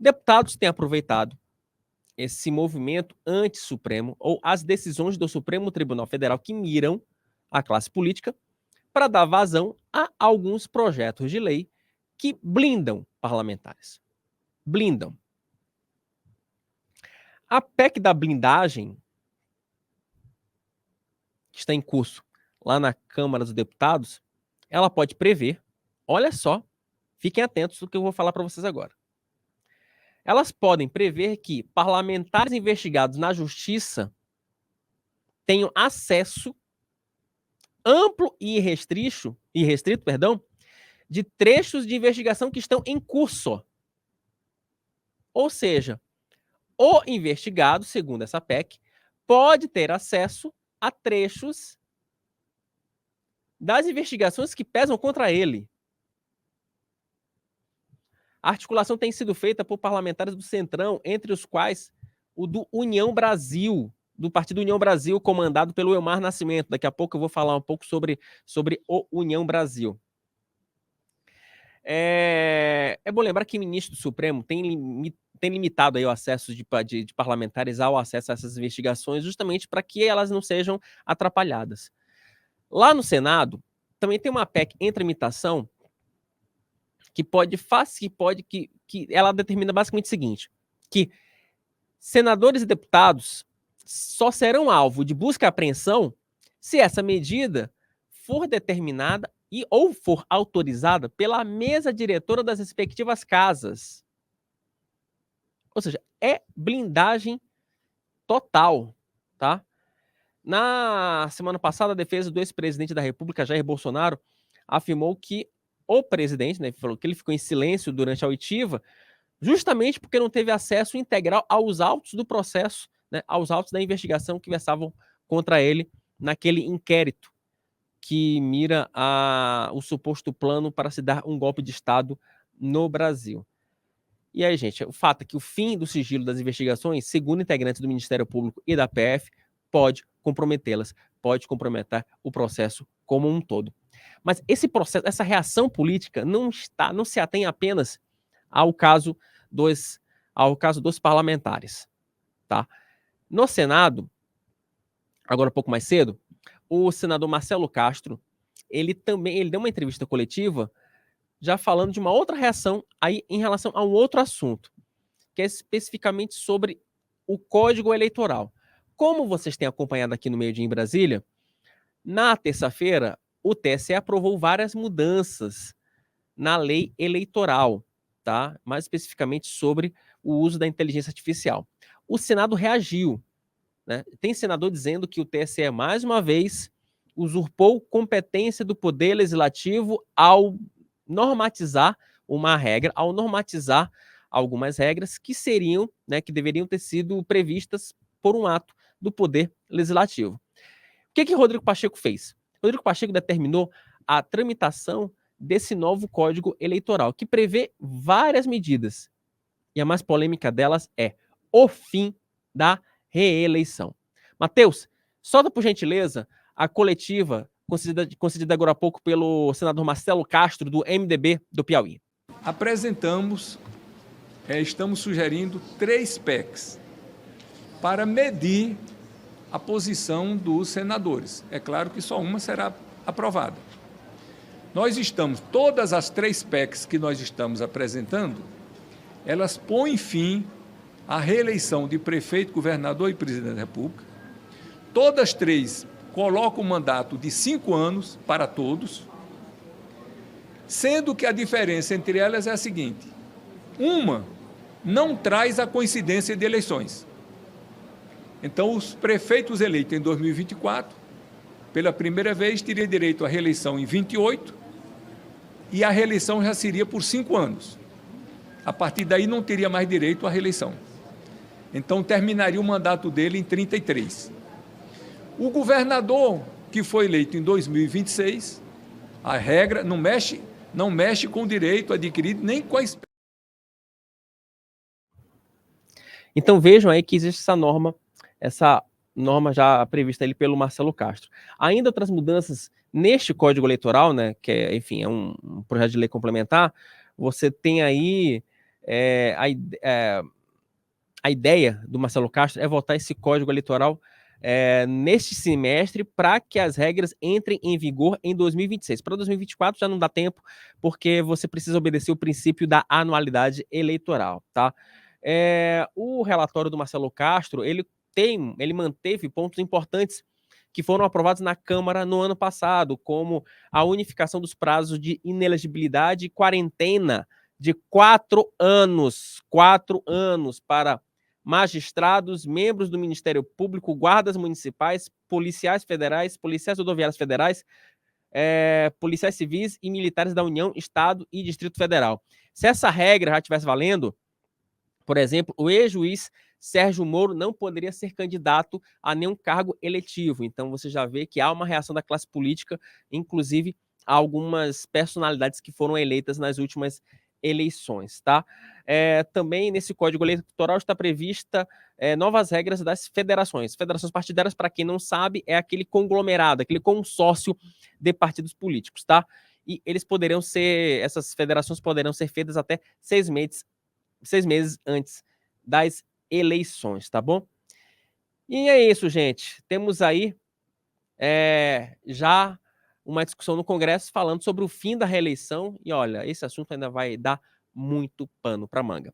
Deputados têm aproveitado esse movimento anti-Supremo ou as decisões do Supremo Tribunal Federal que miram a classe política para dar vazão a alguns projetos de lei que blindam parlamentares. Blindam. A PEC da blindagem, que está em curso lá na Câmara dos Deputados, ela pode prever, olha só, fiquem atentos ao que eu vou falar para vocês agora. Elas podem prever que parlamentares investigados na Justiça tenham acesso amplo e irrestrito, de trechos de investigação que estão em curso. Ou seja, o investigado, segundo essa PEC, pode ter acesso a trechos das investigações que pesam contra ele. A articulação tem sido feita por parlamentares do Centrão, entre os quais o do União Brasil, do Partido União Brasil, comandado pelo Elmar Nascimento. Daqui a pouco eu vou falar um pouco sobre o União Brasil. É bom lembrar que o ministro do Supremo tem limitado aí o acesso de parlamentares ao acesso a essas investigações, justamente para que elas não sejam atrapalhadas. Lá no Senado, também tem uma PEC em tramitação que ela determina basicamente o seguinte, que senadores e deputados só serão alvo de busca e apreensão se essa medida for determinada ou for autorizada pela mesa diretora das respectivas casas. Ou seja, é blindagem total, tá? Na semana passada, a defesa do ex-presidente da República, Jair Bolsonaro, afirmou que o presidente, né, falou que ele ficou em silêncio durante a oitiva, justamente porque não teve acesso integral aos autos do processo, né, aos autos da investigação que versavam contra ele naquele inquérito que mira o suposto plano para se dar um golpe de Estado no Brasil. E aí, gente, o fato é que o fim do sigilo das investigações, segundo integrantes do Ministério Público e da PF, pode comprometê-las, pode comprometer o processo como um todo. Mas esse processo, essa reação política não se atém apenas ao caso dos parlamentares, tá? No Senado, agora um pouco mais cedo, o senador Marcelo Castro, ele deu uma entrevista coletiva já falando de uma outra reação aí em relação a um outro assunto, que é especificamente sobre o Código Eleitoral. Como vocês têm acompanhado aqui no Meio Dia em Brasília, na terça-feira, o TSE aprovou várias mudanças na lei eleitoral, tá? Mais especificamente sobre o uso da inteligência artificial. O Senado reagiu, né? Tem senador dizendo que o TSE, mais uma vez, usurpou competência do Poder Legislativo ao normatizar uma regra, ao normatizar algumas regras que seriam, né, que deveriam ter sido previstas por um ato do Poder Legislativo. O que Rodrigo Pacheco fez? Rodrigo Pacheco determinou a tramitação desse novo Código Eleitoral, que prevê várias medidas. E a mais polêmica delas é o fim da reeleição. Matheus, solta por gentileza a coletiva concedida agora há pouco pelo senador Marcelo Castro, do MDB do Piauí. Estamos sugerindo 3 PECs para medir a posição dos senadores. É claro que só uma será aprovada. Todas as 3 PECs que nós estamos apresentando, elas põem fim à reeleição de prefeito, governador e presidente da República. Todas 3 colocam um mandato de 5 anos para todos, sendo que a diferença entre elas é a seguinte: uma não traz a coincidência de eleições. Então, os prefeitos eleitos em 2024, pela primeira vez, teriam direito à reeleição em 28, e a reeleição já seria por 5 anos. A partir daí, não teria mais direito à reeleição. Então, terminaria o mandato dele em 33. O governador, que foi eleito em 2026, a regra não mexe com o direito adquirido, nem com a experiência. Então, vejam aí que existe essa norma já prevista ali pelo Marcelo Castro. Ainda outras mudanças neste Código Eleitoral, né, que é, enfim, é um projeto de lei complementar, você tem aí a ideia do Marcelo Castro é votar esse código eleitoral neste semestre para que as regras entrem em vigor em 2026. Para 2024 já não dá tempo, porque você precisa obedecer o princípio da anualidade eleitoral, tá? O relatório do Marcelo Castro, ele manteve pontos importantes que foram aprovados na Câmara no ano passado, como a unificação dos prazos de inelegibilidade e quarentena de 4 anos para magistrados, membros do Ministério Público, guardas municipais, policiais federais, policiais rodoviários federais, policiais civis e militares da União, Estado e Distrito Federal. Se essa regra já estivesse valendo, por exemplo, o ex-juiz Sérgio Moro não poderia ser candidato a nenhum cargo eletivo. Então você já vê que há uma reação da classe política, inclusive a algumas personalidades que foram eleitas nas últimas eleições, tá? Também nesse Código Eleitoral está prevista novas regras das federações. Federações partidárias, para quem não sabe, é aquele conglomerado, aquele consórcio de partidos políticos, tá? E essas federações poderão ser feitas até 6 meses antes das eleições, tá bom? E é isso, gente. Temos aí já uma discussão no Congresso falando sobre o fim da reeleição. E olha, esse assunto ainda vai dar muito pano para manga.